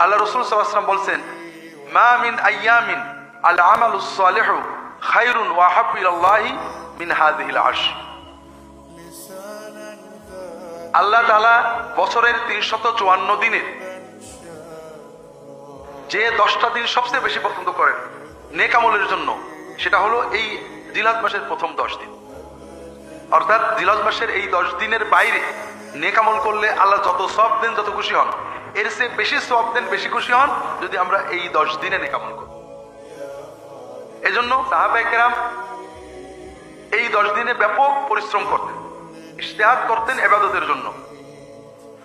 আল্লাহ রাসূল সাল্লাল্লাহু আলাইহি ওয়াসাল্লাম বলছেন, মা মিন আইয়ামিন আল আমালুস সালিহু খায়রুন ওয়া আহাব্বু ইলাল্লাহি মিন হাযিহিল আশর। আল্লাহ তাআলা বছরের 354 দিনের যে 10টা দিন সবচেয়ে বেশি পছন্দ করেন নেক আমলের জন্য, সেটা হলো এই জিলহজ মাসের প্রথম 10 দিন। অর্থাৎ জিলহজ মাসের এই 10 দিনের বাইরে নেক আমল করলে আল্লাহ যত সওয়াব দেন, যত খুশি হন, এর চেয়ে বেশি সওয়াব দেন, বেশি খুশি হন যদি আমরা এই 10 দিনে নেক আমল করি। এজন্য সাহাবায়ে কেরাম এই 10 দিনে ব্যাপক পরিশ্রম করতেন, ইজতিহাদ করতেন ইবাদতের জন্য।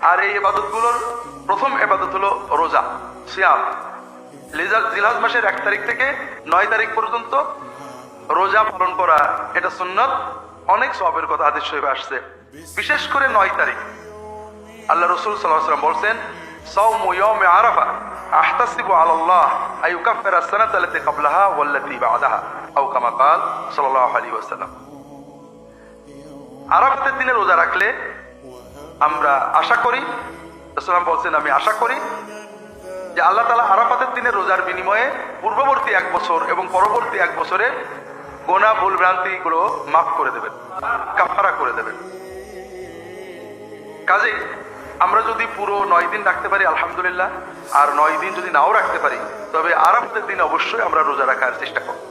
আর এই ইবাদতগুলোর প্রথম ইবাদত হলো রোজা, সিয়াম। জিলহজ মাসের 1 তারিখ থেকে 9 তারিখ পর্যন্ত রোজা পালন করা, এটা সুন্নাত। অনেক সওয়াবের কথা হাদিস শরীফে আসছে। বিশেষ করে 9 তারিখ আল্লাহ রাসূল সাল্লাল্লাহু আলাইহি ওয়াসাল্লাম বলছেন, সাওমু ইয়াউমি আরাফা আহতাসিবু আলাল্লাহ আইয়ুকাফিরা আস-সানাতা আল্লাতী ক্বাবলাহা ওয়াল্লাতী বা'দাহা আও কামা ক্বাল সাল্লাল্লাহু আলাইহি ওয়াসাল্লাম। আরাফাতের দিনে রোজা রাখলে আমরা আশা করি, রাসূল বলছেন, আমি আশা করি যে আল্লাহ তাআলা আরাফাতের দিনে রোজার বিনিময়ে পূর্ববর্তী 1 বছর এবং পরবর্তী 1 বছরে গুনাহ ভুল ভ্রান্তি গুলো মাফ করে দেবেন, কাফারা করে দেবেন। কাজেই আমরা যদি পুরো 9 দিন রাখতে পারি আলহামদুলিল্লাহ, আর 9 দিন যদি নাও রাখতে পারি, তবে আরাফাতের দিন অবশ্যই আমরা রোজা রাখার চেষ্টা করব।